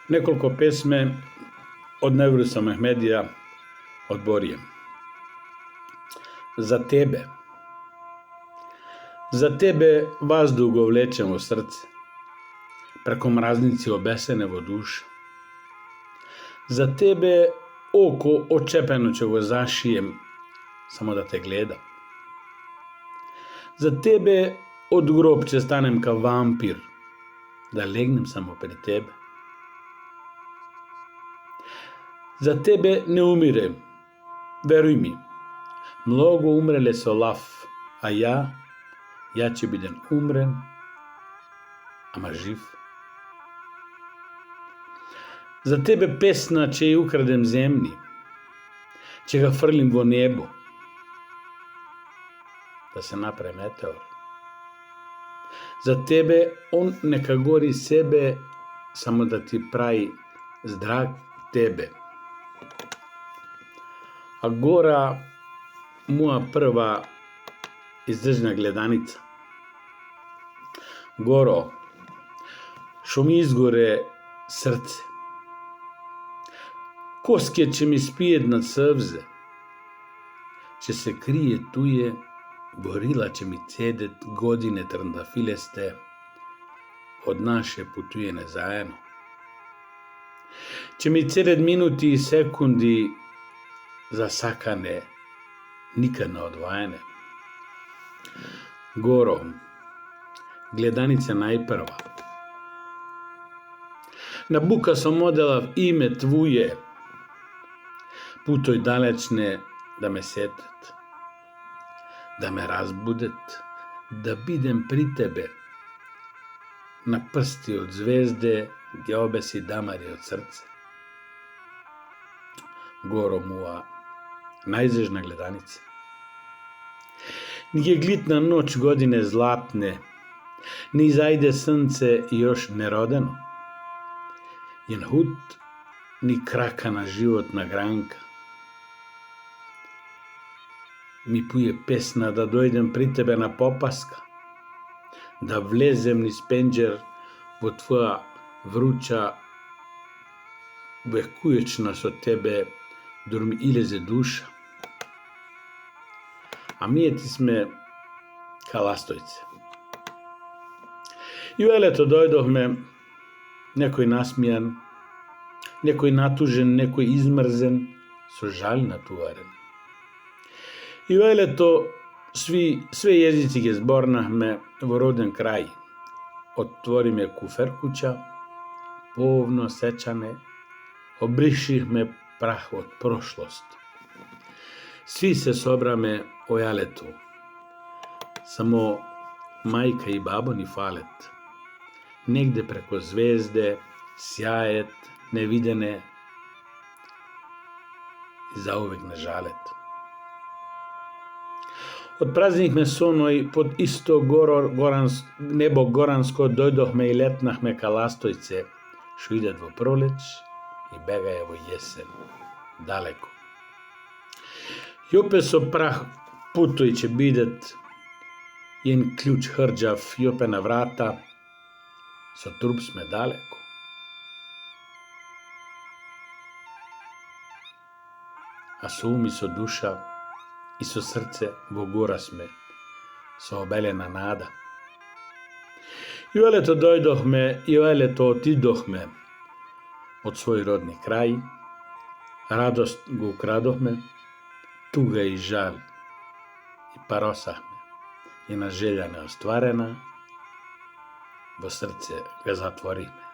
Неколку песме од Невруса Мехмедија од Борија. За тебе. За тебе ваздух го влечем во срце, преко мразници обесене во душа. За тебе око очепено ќе го зашием, само да те гледам. За тебе од гроб ќе станем ка вампир, да легнем само при тебе. За тебе не умирем, веруј ми, многу умреле со лав, а ја ќе бидем умрен, ама жив. За тебе песна ќе ја украдем земни, ќе ga фрлим во небо, да се направи метеор. За тебе он нека гори себе, само да ти прави здрав тебе. А гора моја прва издржна гледаница. Горо, шо ми изгоре срце. Коске ќе ми спиеднат сълзе, ќе се крие туе, горила ќе ми цедет године трндафилесте, од наше путуење заедно. Ќе ми цедет минути и секунди засакане, никад не одваене. Горо, гледаница најпрва. На бука сум оделав име твое, путој далечне да ме сетат, да ме разбудет, да бидем при тебе. На прсти од звезде ги обеси дамари од срце. Горо моја најзежна гледаница. Ни ги глитна ноќ године златне, ни зајде срце још неродено. Јен худ ни крака на животна гранка. Ми пуе песна да дојдем при тебе на попаска, да влезем низ пенџер во твоја вруча векујечна со тебе дурми илезе душа. А ние ти сме каластојце. И велето дојдовме, некој насмијан, некој натужен, некој измрзен, со жал натуварен. И велето све језици ги зборнахме во роден крај. Отвориме куфер куќа, повно сеќане, обришихме прах од прошлост. Сви се собраме о јалето, само мајка и бабо ни фалет. Негде преко звезде, сјајет, невидене, и заувек не жалет. Отпразнихме соној под исто небо горанско, дојдохме и летнахме каластојце, шо идат во пролеќ и бегаја во јесен, далеко. И опе со прах путој ќе бидат, јен клjuč хрđав, и опе на врата, со труп сме далеко. А со ум и со душа и со срце во гора сме, со обелена нада. И велето дојдохме, и велето отидохме од свој родни крај, радост го украдохме, туга и жал, и паросахме, и на желја неостварена, во срце га затворихме.